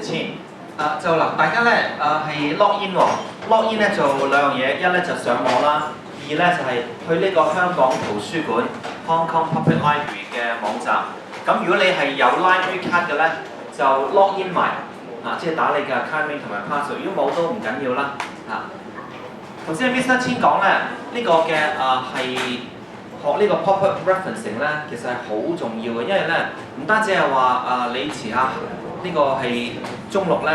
千。就嗱，大家咧係 log in 喎，log in 咧做兩樣嘢，一咧就上網啦，二咧就係去呢個香港圖書館 Hong Kong Public Library 嘅網站。咁如果你係有 library card 嘅咧，就 log in 埋即係打你嘅 account name 同埋 password。如果冇都唔緊要啦頭先 Mr. 千講咧，呢個嘅係學呢個 proper referencing 咧，其實係好重要嘅，因為咧唔單止係話你遲下呢個係中六咧，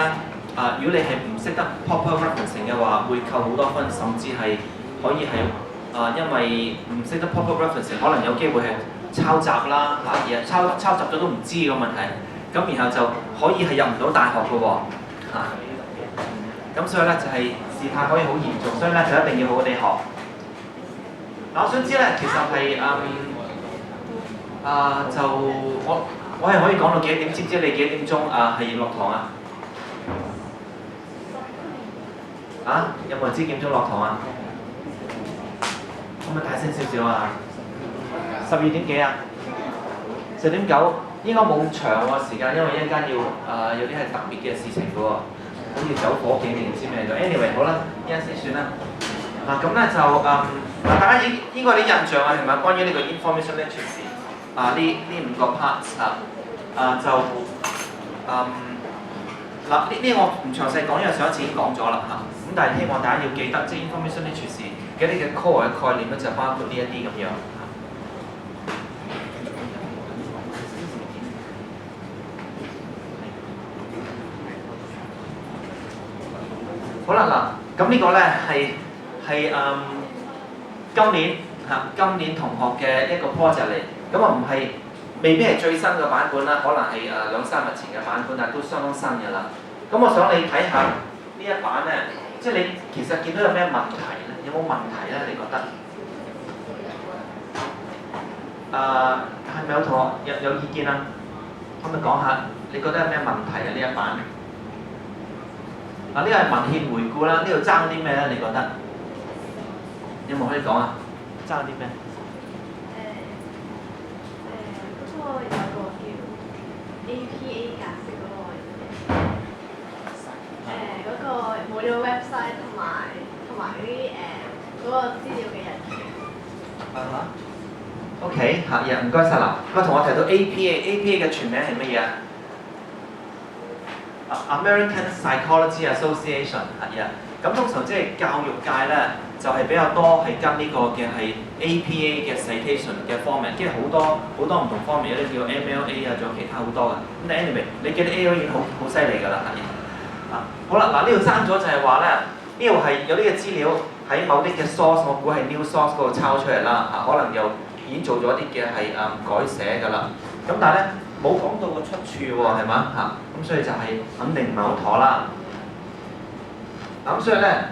如果你係唔識得 proper referencing 嘅話，會扣好多分，甚至係可以係因為唔識得 proper referencing，可能有機會係抄襲啦而抄襲咗都唔知個問題，咁然後就可以係入唔到大學嘅喎咁所以咧就係事態可以好嚴重，所以咧就一定要好好地學。嗱，我想知咧，其實係就我係可以講到幾多點？知唔知你幾點鐘係落堂啊？有冇人知幾點鐘落堂啊？可唔可以大聲少少啊？12點幾啊？10點9，應該冇咁長喎時間，因為一陣間要有啲係特別嘅事情嘅喎，好似走火警定唔知咩嘅。anyway 好啦，一陣先算啦。咁咧就大家應該有啲印象係咪？關於呢個 information literacy 呢5個 parts就呢我唔詳細講，因為上一次已經講咗啦咁但係希望大家要記得，即係 information literacy 嘅呢個 core 嘅概念咧，就包括呢一啲咁樣。好啦咁呢個咧係今年同學嘅一個 project 嚟，咁未必係最新嘅版本啦，可能係2-3日前嘅版本，但係都相當新嘅啦。咁我想你睇下呢一版咧，即係你其實見到有咩問題咧？有冇問題咧？你覺得？係咪有同學有意見啊？可唔可以講下？你覺得有咩問題啊？呢一版？呢個係文獻回顧啦，呢度爭啲咩咧？你覺得？有冇可以講啊？爭啲咩？嗰個有個叫 APA 格式嗰個冇咗 website 同埋嗰啲嗰個資料嘅日期。OK 唔該晒啦。咁同我提到 APA 嘅全名係乜嘢？American Psychology Association 咁通常即係教育界咧，就係比較多係跟呢個嘅係 APA 嘅 citation 嘅 format， 即係好多唔同 format， 有啲叫 MLA 仲有其他好多嘅。咁但 anyway， 你記得 AO 已經好犀利㗎啦好啦，呢度爭咗就係話咧，呢度係有啲嘅資料喺某啲嘅 source， 我估係 new source 嗰度抄出嚟啦可能又已經做咗啲嘅係改寫㗎啦。咁但係咧冇講到個出處喎，係嘛咁所以就係肯定唔係好妥啦。咁所以咧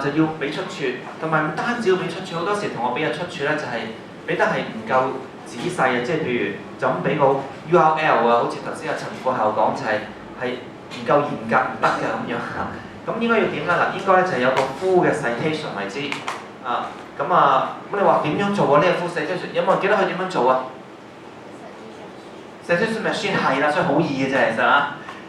就要俾出處，同埋唔單止要俾出處，好多時同學俾嘅出處咧就係俾得係唔夠仔細即係譬如就咁俾個 URL 好似頭先阿陳副校講就係唔夠嚴格唔得嘅咁樣咁應該要點咧？應該咧就係有個 full 嘅 citation 為之咁你話點樣做呢個 full citation？ 有冇人記得佢點樣做啊？citation machine 係啦，所以好易嘅啫，其實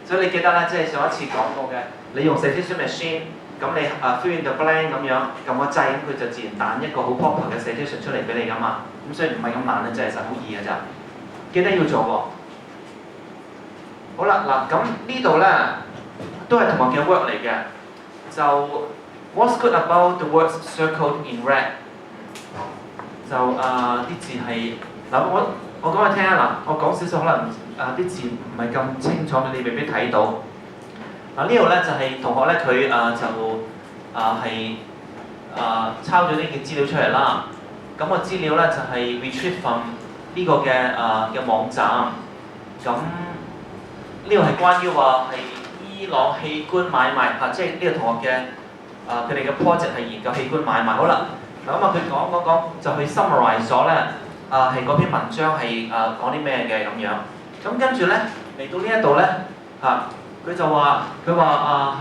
所以你記得啦，即係上一次講過嘅，你用 citation machine， 咁你fill in the blank 咁樣撳個掣，咁佢就自然彈一個好 proper 嘅 citation 出嚟俾你㗎嘛。咁所以唔係咁難嘅啫，其實好易嘅咋。記得要做喎。好啦，咁呢度咧都係同學嘅 work 嚟嘅，就 What's good about the words circled in red？ 就啲字係我講你聽我講少少可能啲字唔係咁清楚，你未必睇到。呢度咧就係同學咧佢係抄咗啲嘅資料出嚟啦。咁個資料咧就係 retrieve from 呢個嘅網站。咁呢個係關於話係伊朗器官買賣即係呢個同學嘅佢哋嘅 project 係研究器官買賣。好啦，佢講就去 summarize 咗咧係嗰篇文章係講啲咩嘅咁樣。咁跟住咧嚟到呢一度咧佢就話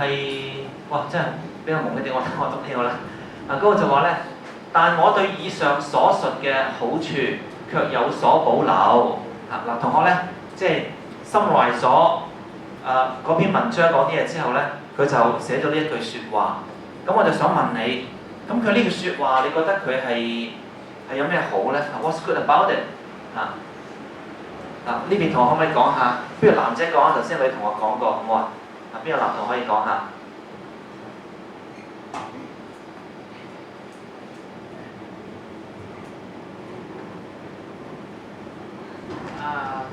係真係比較朦一啲，我讀呢個啦。嗰個就話咧，但我對以上所述嘅好處卻有所保留。同學咧即係 summarize 咗嗰篇文章講啲嘢之後咧，佢就寫咗呢一句説話。咁我就想問你，咁佢呢句説話，你覺得佢係有咩好咧 ？What's good about it？ 呢邊同學可唔可以講下？不如男仔講啊，頭先女同學講過，好唔好啊？邊個男同學可以講下？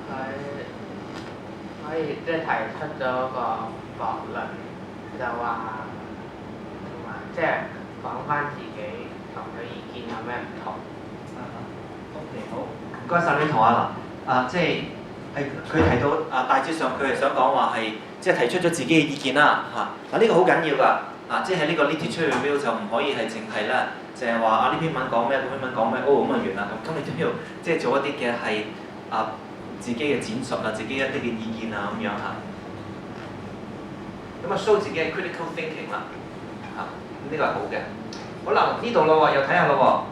佢可以即係提出咗個駁論，就話同埋即係講翻自己同佢意見有咩唔同。OK， 好，唔該晒女同學啦。即係佢提到大致上佢係想講話係即係提出咗自己嘅意見啦嚇。呢個好緊要㗎。即係呢個 literature review 就唔可以係淨係咧，淨係話呢篇文講咩，嗰篇文講咩，咁就完啦。咁你都要即係做一啲嘅係自己嘅展述啊，自己一啲嘅意見啊咁樣嚇。咁show 自己嘅 critical thinking 啦呢個係好嘅。好啦，呢度咯喎，又睇下咯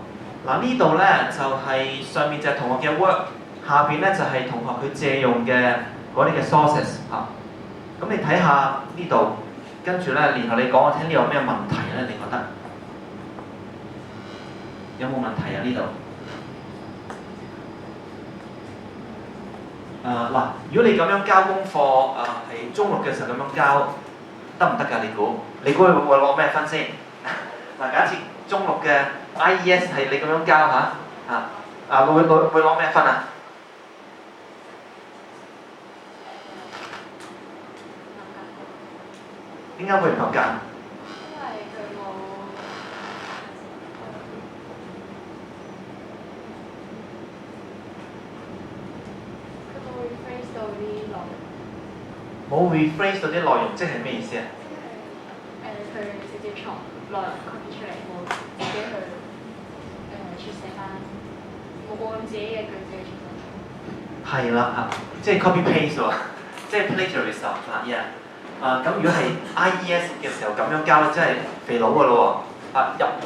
喎。呢度咧就係上面就係同學嘅 work， 下邊咧就係同學佢借用嘅嗰啲嘅 sources 嚇。咁你睇下呢度，跟住咧，然後你講我聽呢有咩問題咧？你覺得有冇問題啊？呢度如果你咁樣交功課係中六嘅時候咁樣交得唔得㗎？你估佢會攞咩分先？假設中六嘅 IES 係你咁樣交會攞咩分啊？點解會唔合格？因為佢冇rephrase 到啲內容。冇 rephrase 到啲內容，即係咩意思啊？佢直接從內容 copy 出嚟，冇自己去撮寫翻，冇按自己嘅句子去撮寫。係啦即係 copy paste 喎，即係 plagiarism 咁如果係 IES 嘅時候咁樣交咧，真係肥佬㗎咯喎！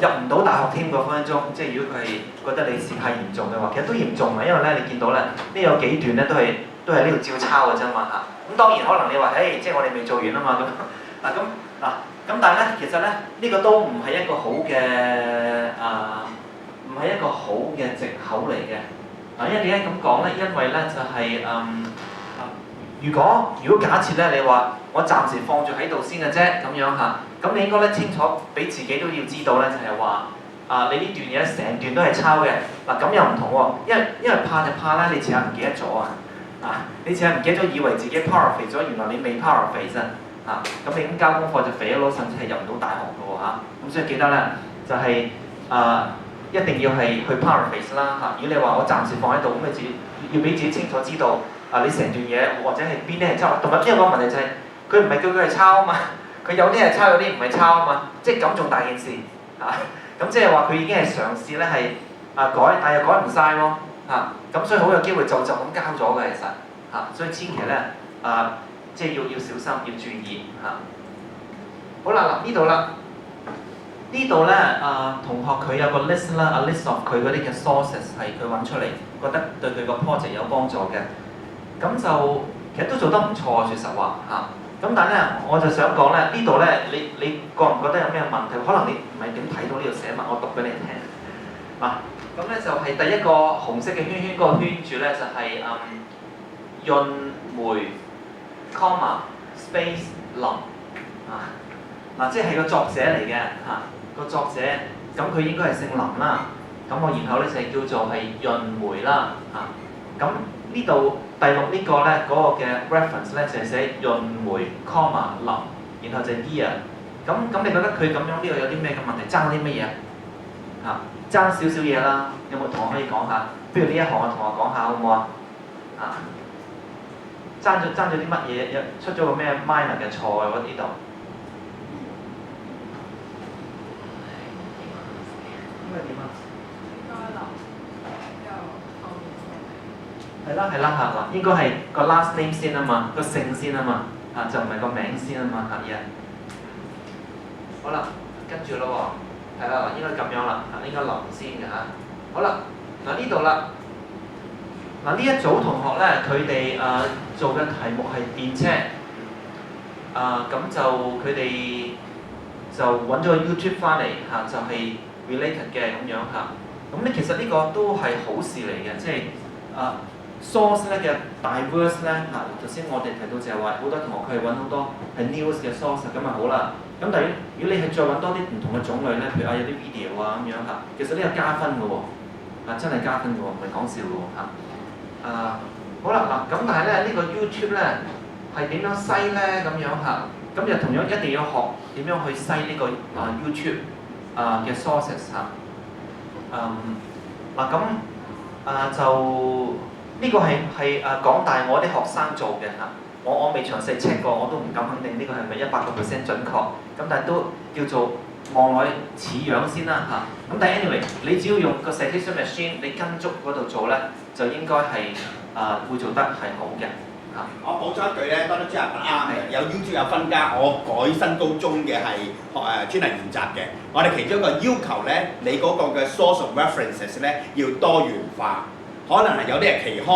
入唔到大學添嗰分鐘，即係如果佢係覺得你事太嚴重嘅話，其實都嚴重嘅，因為咧你見到咧呢有幾段咧都係呢度照抄嘅啫嘛嚇。咁當然可能你話，即係我哋未做完啊嘛咁但係咧，其實咧呢個都唔係一個好嘅唔係一個好嘅藉口嚟嘅。因為點解咁講咧？因為咧就係如果假設咧，你話我暫時放住喺度先嘅啫咁樣咁你應該咧清楚俾自己都要知道咧，就係話你呢段嘢成段都係抄嘅咁又唔同喎，因為怕就怕咧，你似下唔記得咗你似下唔記得咗，以為自己 paraphrase 咗，原來你未 paraphrase 咁你咁交功課就肥咗咯，甚至係入唔到大學嘅喎咁所以記得咧就係一定要係去 paraphrase 啦如果你話我暫時放喺度，咁你自己要俾自己清楚知道你成段嘢或者係邊啲係抄，同埋因為個問題就係佢唔係句句係抄啊嘛，佢有啲係抄，有啲唔係抄啊嘛，即係咁仲大件事咁即係話佢已經係嘗試咧係改，但係又改唔晒咯咁所以好有機會就咁交咗嘅其實所以千祈咧即係要小心，要注意好啦呢度啦。呢度咧同學佢有個 list 啦，a list of 佢嗰啲嘅 sources 係佢揾出嚟，覺得對佢個 project 有幫助嘅。咁就其實都做得唔錯，說實話咁但係咧，我就想講咧，呢度咧，你覺唔覺得有咩問題？可能你唔係點睇到呢度寫乜，我讀俾你聽咁咧就係第一個紅色嘅圈圈，嗰個圈住咧就係潤梅 space 林即係個作者嚟嘅個作者，咁佢應該係姓林啦。咁我然後咧就叫做係潤梅啦咁呢度第六呢個咧嗰個嘅 reference 咧就係寫潤梅 林，然後就 year。咁你覺得佢咁樣呢個有啲咩嘅問題？爭啲乜嘢爭少少嘢啦。有冇同學可以講下？不如呢一行嘅同學講下好唔好爭咗啲乜嘢？出咗個咩 minor 嘅錯喎呢度？應該點應該留又後面係啦應該係個 last name 先啊嘛，個姓先啊嘛就唔係個名先啊嘛好啦，跟住咯喎，係啦應該咁樣啦應該林先嘅好啦呢度啦呢一組同學咧，佢哋做嘅題目係電車咁就佢哋就揾咗個 YouTube 翻嚟嚇，就係 related 嘅咁樣嚇。咁咧其實呢個都係好事嚟嘅，即係source 咧嘅 diverse 咧嚇。頭先我哋提到就係話好多同學佢係揾好多係 news 嘅 source 咁咪好啦。咁但係如果你係再揾多啲唔同嘅種類咧，譬如有啲 video 啊咁樣嚇，其實呢個加分嘅喎，真係加分嘅喎，唔係講笑嘅喎嚇。好啦嗱，咁但係咧呢個 YouTube 咧係點樣篩咧咁樣嚇？咁就同樣一定要學點樣去篩呢個YouTube 嘅 sources 嚇。咁就呢個係港大我啲學生做嘅嚇。我未詳細 check 過，我都唔敢肯定呢個係咪100% 準確。咁但係都叫做望落去似樣先啦嚇。咁但係 anyway，你只要用個 citation machine，你跟足嗰度做咧，就應該係會做得係好嘅嚇。我補充一句咧，多得知係啱嘅。有 YouTube 有分家，我改新高中嘅係學專題研習嘅。我哋其中一個要求咧，你嗰個嘅 source of references 咧要多元化，可能係有啲係期刊，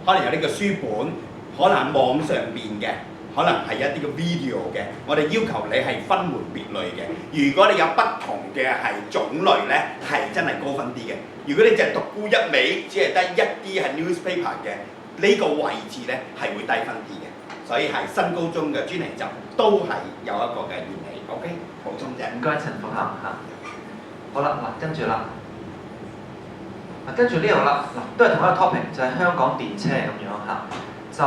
可能有啲嘅書本。可能係網上邊嘅，可能係一啲嘅 video 嘅，我哋要求你係分門別類嘅。如果你有不同嘅係種類咧，係真係高分啲嘅。如果你淨係獨沽一味，只係得一啲係 newspaper 嘅，呢個位置咧係會低分啲嘅。所以係新高中嘅專題集都係有一個嘅原理。OK， 補充啫。唔該陳福涵嚇。好啦，嗱跟住啦，跟住呢度啦，嗱都係同一個 topic， 就係香港電車咁樣嚇。就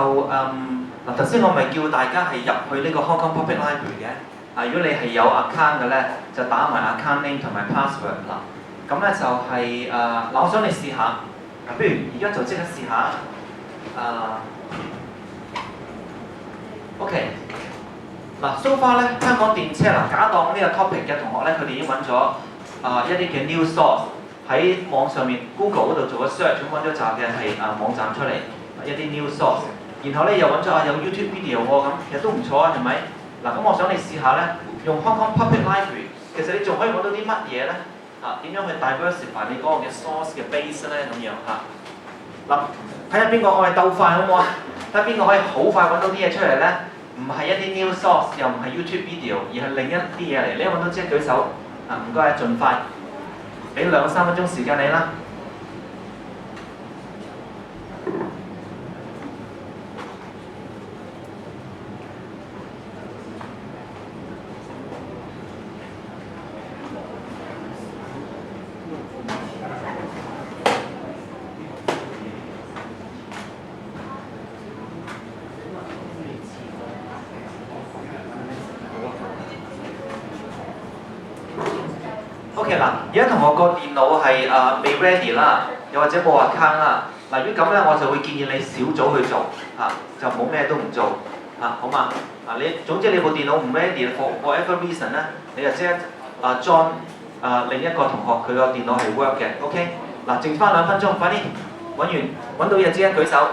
頭先我咪叫大家係入去呢個 Hong Kong Public Library 嘅。如果你係有 account 嘅咧，就打埋 account name 同埋 password 啦。咁咧就係我想你試下。不如而家就即刻試下。OK。so far 咧，香港電車假當呢個 topic 嘅同學咧，佢哋已經揾咗一啲嘅 news source 喺網上面 Google 嗰度做咗 search， 咁揾咗集嘅係網站出嚟。一啲 news source， 然後咧又揾咗有 YouTube video 喎，咁其實都唔錯啊，係咪？咁我想你試下咧，用 Hong Kong Public Library， 其實你仲可以揾到啲乜嘢咧？點樣去 diversify 你嗰個嘅 source 嘅 base 咧？咁樣睇下邊個我係鬥快好唔好啊？睇下邊個可以好快揾到啲嘢出嚟咧？唔係一啲 news source， 又唔係 YouTube video， 而係另一啲嘢嚟。你一揾到即刻舉手，唔該，盡快，俾2-3分鐘時間你啦。OK 而家同學個電腦係未 ready 啦，又或者冇 account 啦。如果咁咧，我就會建議你小組去做就冇咩都唔做好嘛？總之你部電腦唔 ready for whatever reason 咧，你就即刻join 另一個同學佢個電腦係 work 嘅。OK，剩翻2分鐘，快啲揾到嘢即刻舉手。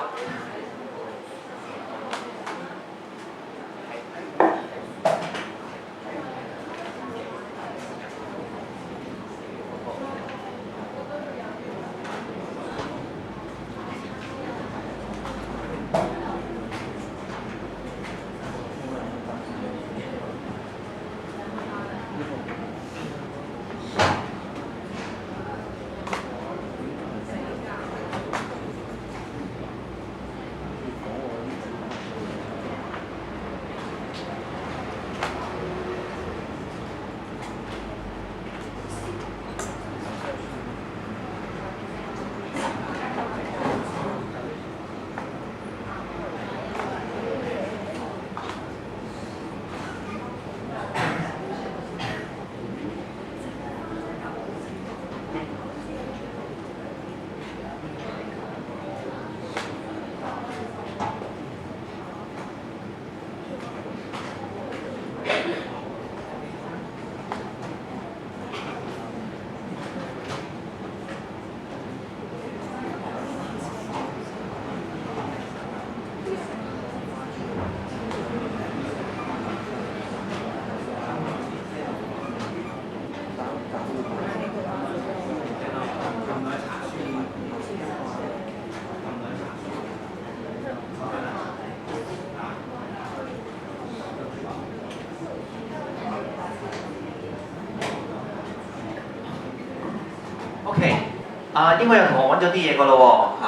應該有同學揾咗啲嘢㗎咯喎嚇，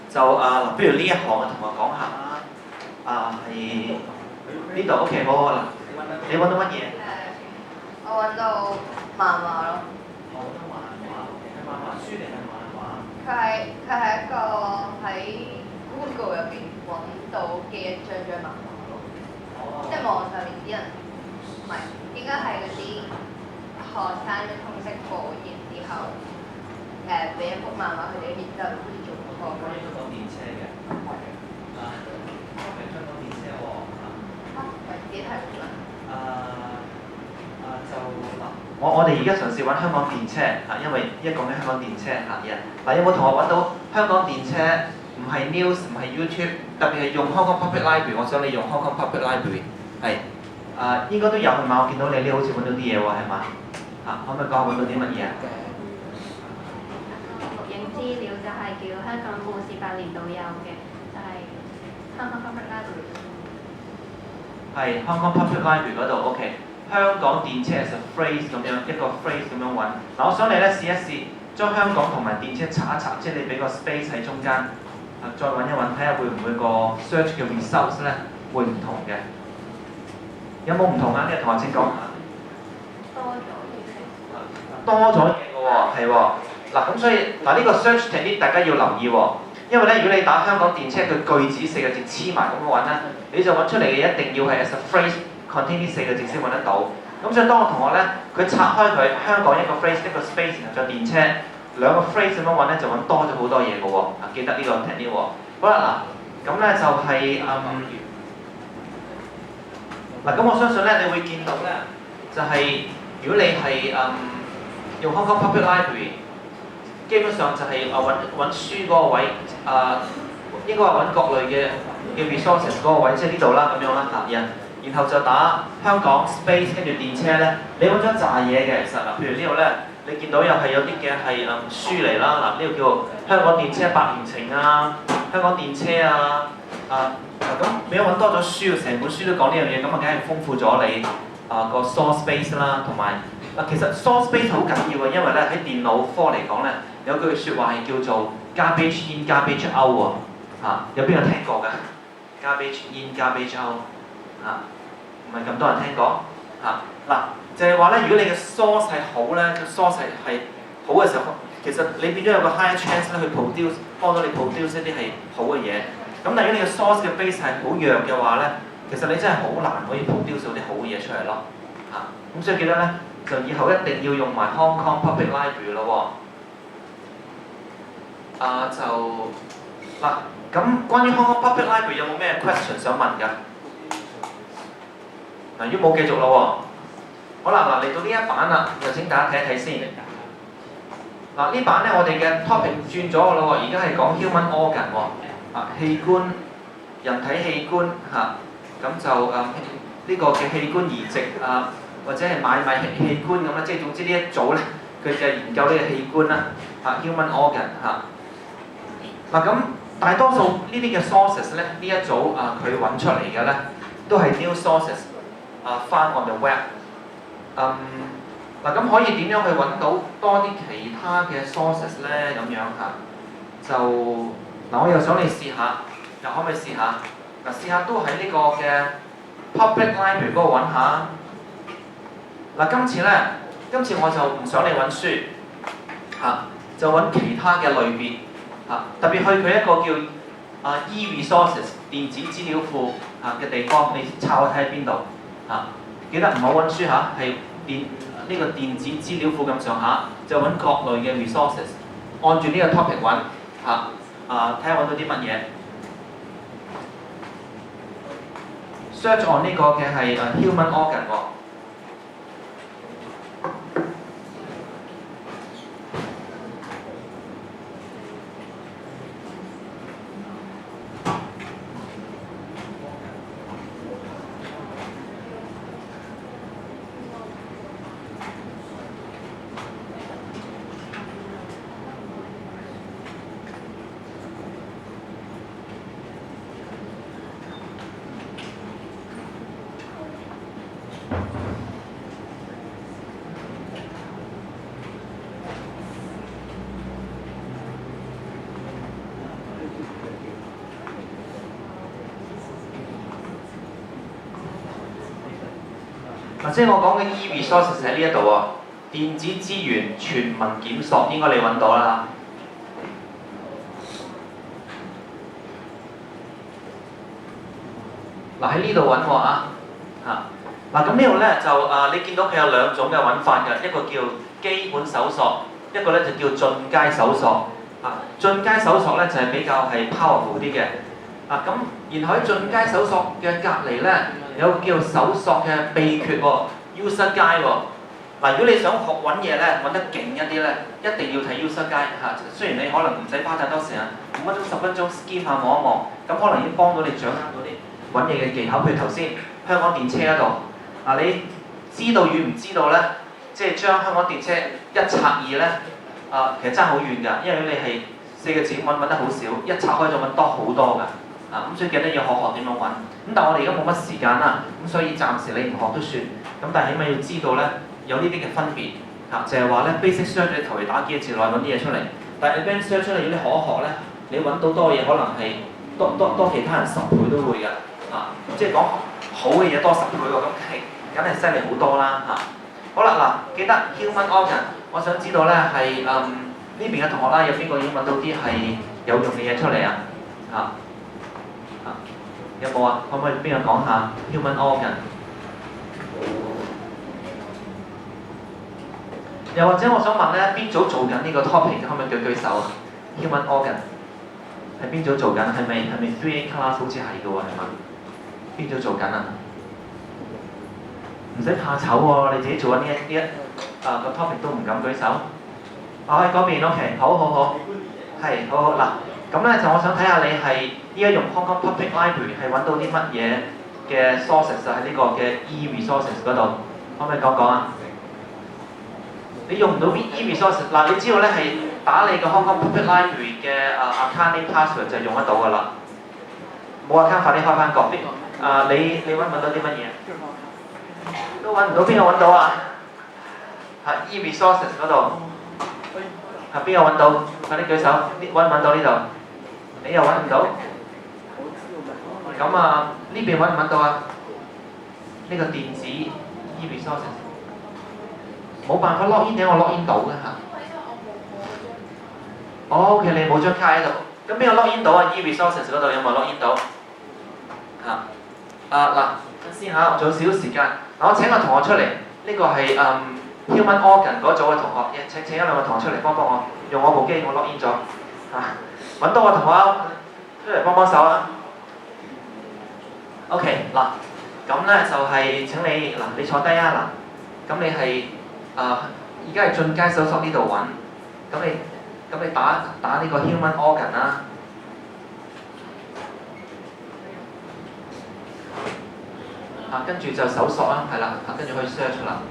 就嗱，不如呢一行嘅同學講下啦。係呢度 OK 好嗱，你揾到乜嘢？我揾到漫畫咯。我揾到漫畫，係漫畫書定係漫畫？佢係一個喺 Google 入邊揾到嘅一張漫畫咯，即係網上面啲人唔係應該係嗰啲學生嘅通識課，然之後俾一幅漫畫佢哋，然之後好似做功課咁。應該講電車嘅，係香港電車喎自己睇唔到。就嗱，我哋而家嘗試揾香港電車嚇，因為一講緊香港電車嚇人。嗱，有冇同學揾到香港電車？唔係 news，唔係 YouTube， 特別係用 Hong Kong Public Library， 我想你用 Hong Kong Public Library， 係應該都有係嘛？我見到你好似揾到啲嘢喎，係嘛？可唔可以講下揾到啲乜嘢啊？錄影資料就係叫香港故事8年都有嘅，就係 Hong Kong Public Library。係 Hong Kong Public Library 嗰度 OK。香港電車 as a phrase 咁樣一個 phrase 咁樣揾。嗱，我想你咧試一試，將香港同埋電車查一查，即係你俾個 space 喺中間。再揾一揾，睇下會唔會個 search 嘅 results 咧會唔同嘅？有冇唔同啊？呢個同學請講下。多咗嘢嘅喎，係喎。嗱咁所以嗱呢個 search technique 大家要留意喎，因為咧如果你打香港電車佢句子4個字黐埋咁揾咧，你就揾出嚟嘅一定要係 as a phrase contain 呢4個字先揾得到。咁所以當個同學咧佢拆開佢香港一個 phrase 一個 space 然後再電車。兩個 phrase 咁樣揾咧，就揾多咗好多嘢嘅喎。記得呢個 technique 喎。好啦嗱，咁咧就係嗱，咁我相信咧，你會見到咧，就係、如果你係用 Hong Kong Public Library， 基本上就係揾書嗰個位應該話揾各類嘅 resources 嗰個位，即係呢度啦咁樣啦然後就打香港 space 跟住電車咧，你揾咗一紮嘢嘅其實嗱，譬如呢度咧。你見到又係有啲嘅係書嚟啦，嗱呢個叫香港電車100年情啊，香港電車咁你揾多咗書，成本書都講呢樣嘢，咁梗係豐富咗你個 source space 啦，同埋其實 source space 好緊要嘅，因為咧喺電腦科嚟講咧，有句説話係叫做 garbage in garbage out 喎，有邊個聽過㗎 ？garbage in garbage out 唔係咁多人聽過嗱。就係話咧，如果你嘅 source 係好咧，個 source 係好嘅時候，其實你變咗有個 high chance 咧去 produce 幫到你 produce 一啲係好嘅嘢。咁但係如果你嘅 source 嘅 base 係好弱嘅話咧，其實你真係好難可以 produce 到啲好嘅嘢出嚟咯。咁所以記得咧，就以後一定要用埋 Hong Kong Public Library 咯喎。嗱，咁關於 Hong Kong Public Library 有冇咩 question 想問㗎？嗱，如果冇繼續咯喎。好啦，嗱嚟到呢一版啦，就請大家睇一睇先。嗱呢版咧，我哋嘅 topic 轉咗嘅咯喎，而家係講 human organ 喎，器官、人體器官咁就呢個嘅器官移植或者係買賣器官咁啦，即係總之呢一組咧，佢就研究呢個器官啦，human organ 嗱咁大多數呢啲嘅 sources 咧，呢一組佢揾出嚟嘅咧，都係 new sources found on the web。嗱咁可以點樣去揾到多啲其他嘅 sources 咧？咁樣就我又想你試下，又可唔可以試下？試下都喺呢個嘅 public library 嗰度揾下。今次我就唔想你揾書就揾其他嘅類別特別去佢一個叫e-resources 電子資料庫嘅地方，你抄睇喺邊度記得唔好揾書係呢個電子資料庫咁上下，就揾各類嘅 resources， 按住呢個 topic 揾睇下揾到啲乜嘢。search on 呢個嘅係human organ 喎。嗱，即係我講嘅 e-resources 喺呢一度喎，電子資源全文檢索應該你揾到啦。嗱喺呢度揾喎啊嚇。嗱咁呢度咧就你見到佢有兩種嘅揾法嘅，一個叫基本搜索，一個咧就叫進階搜索。進階搜索咧就係比較係 powerful 啲嘅。咁然後喺進階搜索嘅隔離咧，有個叫搜索嘅秘訣喎 ，user guide 喎。嗱，如果你想學揾嘢咧，揾得勁一啲咧，一定要睇 user guide 嚇。雖然你可能唔使花太多時間，5分鐘、10分鐘 scan 下望一望，咁可能已經幫到你掌握到啲揾嘢嘅技巧。譬如頭先香港電車嗰度，你知道與唔知道咧，即係將香港電車一拆二咧，其實爭好遠㗎，因為你係4個字揾得好少，一拆開就揾多好多㗎。咁所以記得要學點樣揾。咁但係我哋而家冇乜時間啦，咁所以暫時你唔學都算。咁但係起碼要知道咧，有呢啲嘅分別就係話咧 basic search 你求其打幾個字內揾啲嘢出嚟，但係 advanced search 出嚟，如果你學一學咧，你揾到多嘢可能係多其他人10倍都會㗎。即係講好嘅嘢多10倍喎，咁梗係犀利好多啦嚇。好啦嗱，記得 human organ， 我想知道咧係呢邊嘅同學啦，有邊個已經揾到啲係有用嘅嘢出嚟啊？有冇啊？可唔可以邊個講下 human organ？ 又或者我想問咧，邊組做緊呢個 topic？ 可唔可以舉手啊 ？human organ 係邊組做緊？係咪 3A class 好似係嘅喎？係嘛？邊組做緊啊？唔使怕醜喎，你自己做緊呢一個 topic 都唔敢舉手。喺嗰邊 OK， 好，係好嗱。咁咧就我想睇下你係依家用 Hong Kong Public Library 係揾到啲乜嘢嘅 sources 喺呢個嘅 e-resources 嗰度，可唔可以講啊？你用唔到 e-resources 嗱，你知道咧係打你個 Hong Kong Public Library 嘅account name password 就用得到㗎啦。冇 account 快啲開翻個。你揾唔揾到啲乜嘢？都揾唔到，邊個揾到啊？e-resources 嗰度。邊個揾到？快啲舉手！揾唔揾到呢度？你又揾唔到？咁呢邊揾唔揾到啊？呢個電子 e-resources 冇辦法 login 嘅，我 login 到嘅嚇。OK， 你冇張卡喺度。咁邊個 login 到啊 ？e-resources 嗰度有冇 login 到？嗱，先嚇，我仲有少少時間。我請個同學出嚟，呢個係human organ 嗰組嘅同學，請一兩個同學出嚟幫我，用我部機我 login 咗揾多個同學出嚟幫手啊。OK 嗱，咁咧就係請你你坐低啊嗱，咁你係而家係進階搜索呢度揾，咁你打呢個 human organ 啦。跟住就搜索啦，係啦，跟住可以 search 啦。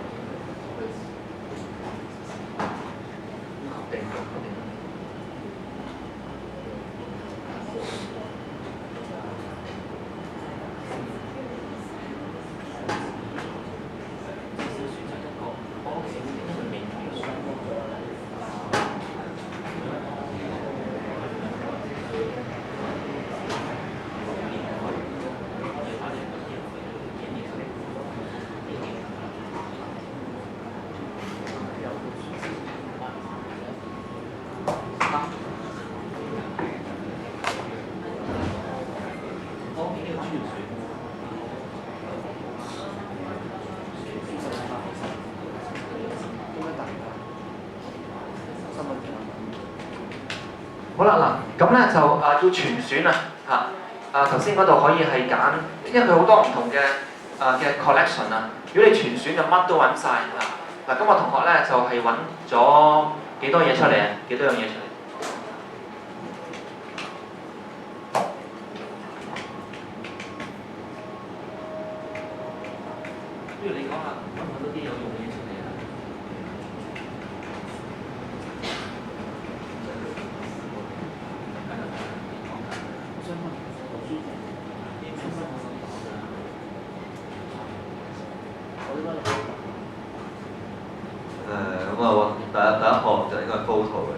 好啦嗱，咁咧就要全選頭先嗰度可以係揀，因為佢好多唔同嘅 collection 啊。如果你全選就乜都揾晒嗱，咁我同學咧就係揾咗幾多嘢出嚟啊？幾多樣嘢出嚟？不如你講下揾到啲有用嘅嘢出嚟啊！咁啊，第一項就應該係 photo 嚟。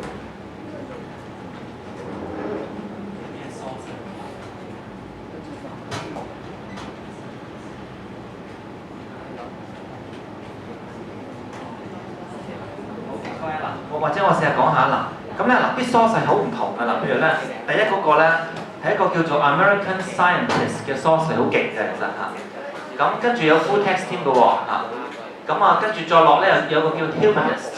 或者我試下講下嗱，咁咧嗱啲 source 係好唔同㗎啦。譬如咧，第一嗰個咧係一個叫做 American Scientist 嘅 source 係好勁嘅其實嚇。咁跟住有 full text 添嘅喎嚇。咁啊跟住再落咧有個叫 Humanist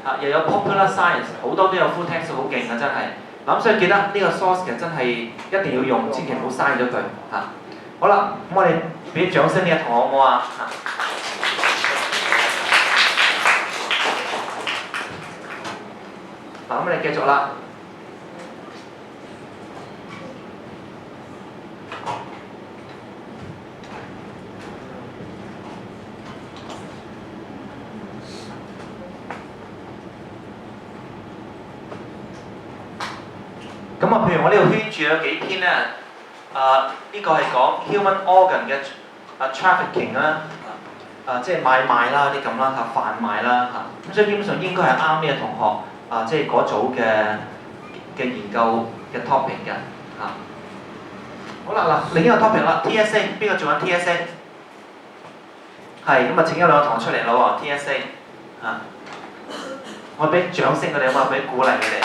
嚇，又有 Popular Science， 好多都有 full text 好勁啊真係。咁所以記得呢個 source 其實真係一定要用，千祈唔好嘥咗佢嚇。好啦，咁我哋俾啲掌聲呢個同學好唔好啊？嗱，咁我哋繼續啦。咁啊，譬如我呢度圈住有幾篇咧，呢個係講 human organ 嘅trafficking 啦，即係買賣啦啲咁啦嚇，販賣啦嚇，咁所以基本上應該係啱呢個同學即係嗰組嘅研究嘅 topic 嘅嚇。好啦嗱，另一個 topic 啦 ，TSA 邊個做緊 TSA？ 係咁啊，請一兩個同學出嚟咯喎 ，TSA 嚇，我俾掌聲佢哋，我俾鼓勵佢哋。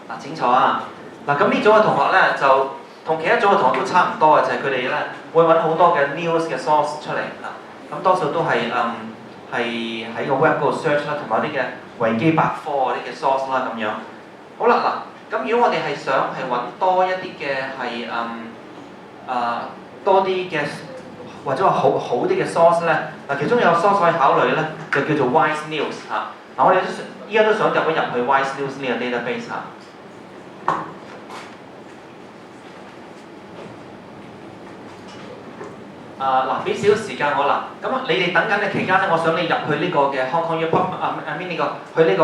嗱，請坐啊！嗱，咁呢組嘅同學咧就同其他組嘅同學都差唔多嘅，就係佢哋咧會揾好多嘅 news 嘅 source 出嚟啊。咁多數都係喺個 web 嗰度 search 啦，同埋啲嘅維基百科嗰啲嘅 source 啦咁樣。好啦嗱，咁如果我哋係想係揾多一啲嘅係多啲嘅或者話好啲嘅 source 咧，嗱其中有個 source 可以考慮咧，就叫做 Wise News 嚇。嗱，我哋依家都想入去 Wise News 呢個 database 嚇。嗱，俾少少時間我啦。咁你哋等緊嘅期間咧，我想你入去呢個嘅 Hong Kong去呢個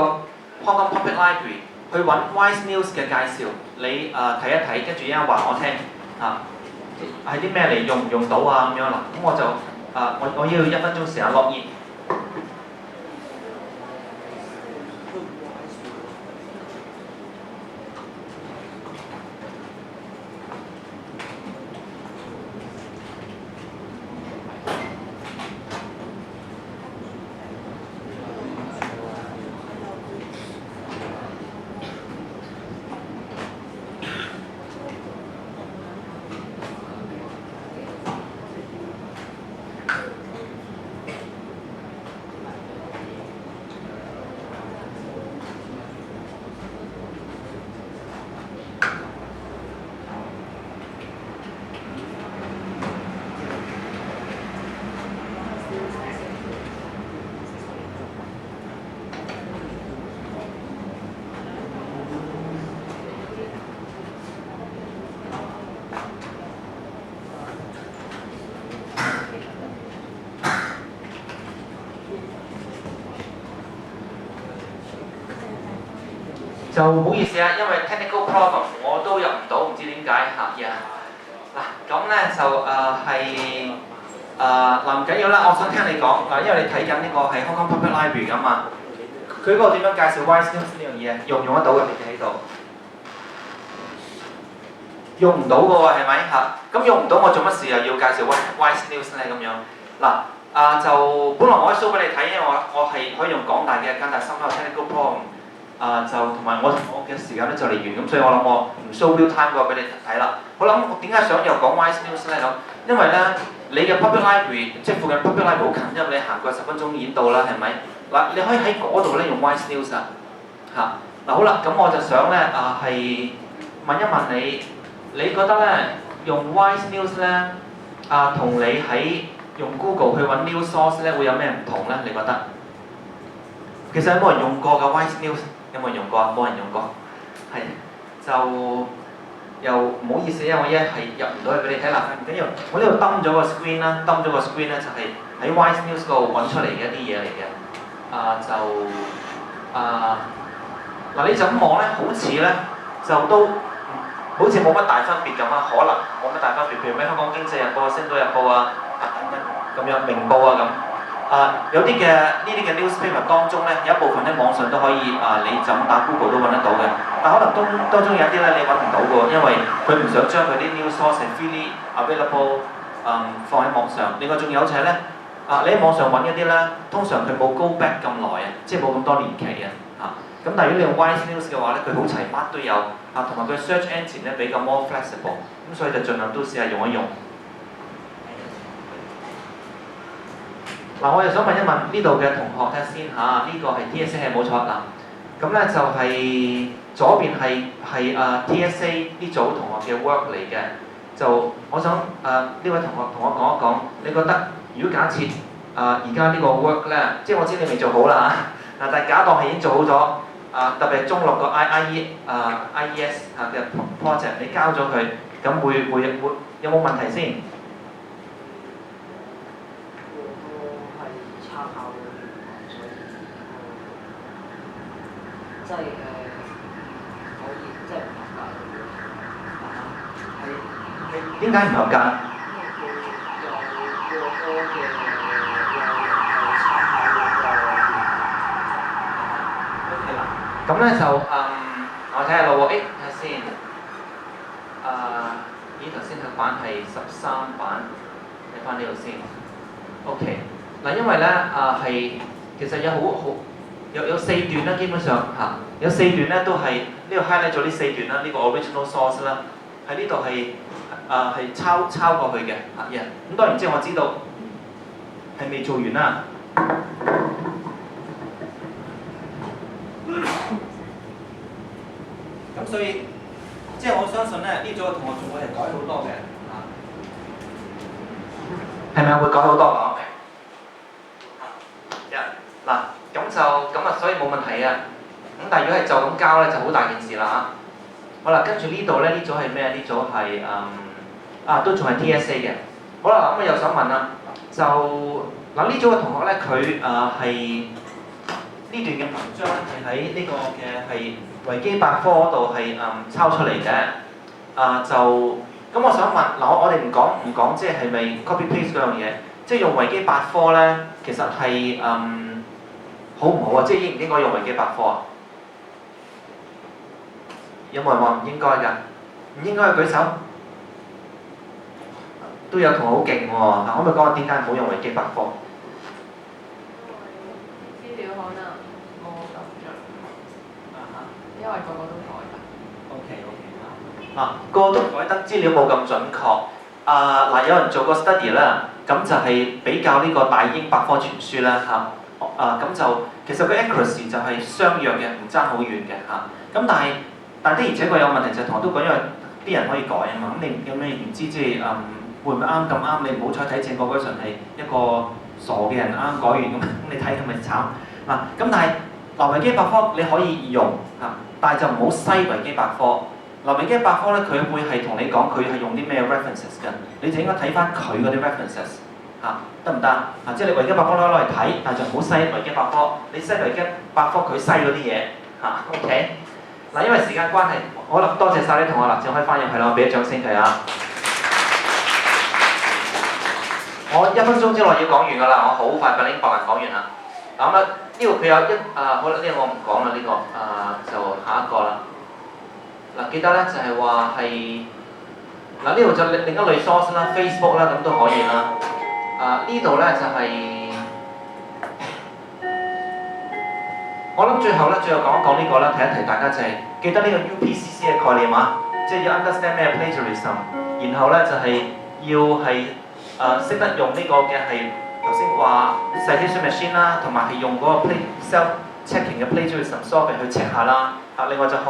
Hong Kong Public Library 去揾 Wise News 嘅介紹，你睇一睇，跟住一陣話我聽係啲咩嚟，用唔用到啊咁樣啦。咁我就我要1分鐘時間落頁。就唔好意思啊，因為 technical problem 我都入唔到，唔知點解嚇呀。嗱，咁咧就唔緊要啦，我想聽你講因為你睇緊呢個係 Hong Kong Public Library 㗎嘛，佢嗰個點樣介紹 Wise News 呢樣嘢，用唔用得到嘅？你哋喺度用唔到嘅喎，係咪嚇？咁用唔到，我做乜事又要介紹 Wise News 咧？咁樣嗱就本來我可以 show 俾你睇，因為我係可以用廣大嘅加大深刻 technical problem。就同埋我嘅時間咧就嚟完，咁所以我諗我唔 show real time 過俾你睇啦。好啦，我點解想又講 Wise News 咧咁？因為咧你嘅 Public Library 即係附近 Public Library 好近，因為你行過10分鐘已經到啦，係咪？嗱，你可以喺嗰度咧用 Wise News 嗱好啦，咁我就想咧係問一問你，你覺得咧用 Wise News 咧同你喺用 Google 去揾 news source 咧會有咩唔同咧？你覺得？其實有冇人用過嘅 Wise News？有冇人用過啊？冇人用過，係就又唔好意思啊！我一係入唔到去俾你睇啦，唔緊要，我呢度登咗個 screen 啦，登咗個 screen 咧就係喺 Wise News 嗰度揾出嚟嘅一啲嘢嚟嘅，嗱你就咁望咧，好似咧就都好似冇乜大分別咁啊，可能冇乜大分別，譬如咩香港經濟日報、星島日報咁樣明報咁。有啲嘅呢啲嘅 newspaper 當中咧，有一部分咧網上都可以你就咁打 Google 都揾得到嘅，但可能當中有啲咧你揾唔到嘅，因為佢唔想將佢啲 news source freely available 放喺網上。另外仲有就係咧你喺網上揾嗰啲咧，通常佢冇 go back 咁耐啊，即係冇咁多年期啊嚇。咁但係如果你用 Wise News 嘅話咧，佢好齊乜都有啊，同埋佢 search engine 咧比較 more flexible，咁所以就盡量都試下用一用。嗱，我又想問一問呢度嘅同學睇下先嚇，呢個係 TSA 係冇錯嗱。咁咧就係左邊係TSA 呢組同學嘅 work 嚟嘅，就我想呢位同學同我講一講，你覺得如果假設而家呢個 work 咧，即係我知你未做好啦嚇，但係假當係已經做好咗，特別係中六個 IES 嘅 project， 你交咗佢，咁會有冇問題先？即係可以即係唔合格嘅，係點解唔合格？因為佢有過多嘅參考OK 啦，咁咧就我睇下咯喎，睇下先，頭先嘅版係13版，睇翻呢度先。OK，嗱，因為咧係其實有4段啦，基本上嚇，有4段咧都係呢個 highlight 咗呢4段啦，呢個 original source 啦，喺呢度係抄過去嘅嚇嘢。咁當然即係我知道係未做完啦。咁所以即係我相信咧，呢組嘅同學仲會係改好多嘅嚇，係咪會改好多㗎？嗱，所以冇問題啊。咁但係如果係就咁交咧，就好大件事啦嚇。好啦，跟住呢度咧，呢組係咩？呢組係都仲係 TSA 嘅。好啦，咁我又想問啦，就嗱呢組嘅同學咧，佢係呢段嘅文章係喺呢個嘅係維基百科嗰度係抄出嚟嘅。咁我想問嗱，我哋唔講即係咪 copy paste 嗰樣嘢，即係用維基百科咧，其實係好唔好啊？即係應唔應該用維基百科啊？有冇人話唔應該㗎？唔應該嘅舉手。都有同學好勁喎，可唔可以講下點解唔好用維基百科？資料可能冇咁準，因為個個都改得。OK，個個都改得，資料冇咁準確。有人做過 study 啦，咁就係比較呢個大英百科全書啦嚇。咁就其實個 accuracy 就係相若嘅，唔爭好遠嘅嚇。咁但的而且確有問題就係同學都講，因為啲人可以改啊嘛。咁你有咩唔知即係會唔會啱咁啱？你唔好彩睇正個 version 係一個傻嘅人啱改完咁，你睇佢咪慘嗱。咁但係維基百科你可以用嚇，但係就唔好篩維基百科。維基百科咧，佢會係同你講佢係用啲咩 references 嘅，你就應該睇翻佢嗰啲 references 嚇，得唔得啊？即係你維基百科攞嚟睇，但係就唔好篩維基百科。你篩維基百科佢篩嗰啲嘢嚇 ，OK？嗱，因為時間關係，好啦，多謝晒啲同學啦，正可以翻入去啦，我俾啲掌聲佢啊！我1分鐘之內要講完㗎啦，我好快把呢8人講完啦。咁呢個佢有好啦，呢個我唔講啦，呢個就下一個啦。記得咧就係話係呢度就另一類 source 啦 ，Facebook 啦咁都可以啦。呢度咧就係、我諗最後講一講呢個啦，提一提大家就係、記得呢個 UPCC 嘅概念啊，即係要 understand 咩 plagiarism， 然後咧就係、要係識得用呢個嘅係頭先話 citation machine 啦，同埋係用嗰個 self-checking 嘅 plagiarism software 去 check 下啦。另外就學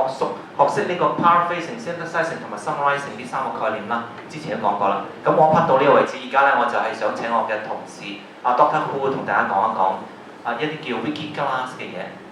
識呢個 paraphrasing、synthesizing 同埋 summarizing 呢3個概念啦。之前都講過啦。咁我 part 到呢個為止，而家咧我就係想請我嘅同事Dr. Hu 同大家講一講一啲叫 wiki class 嘅嘢。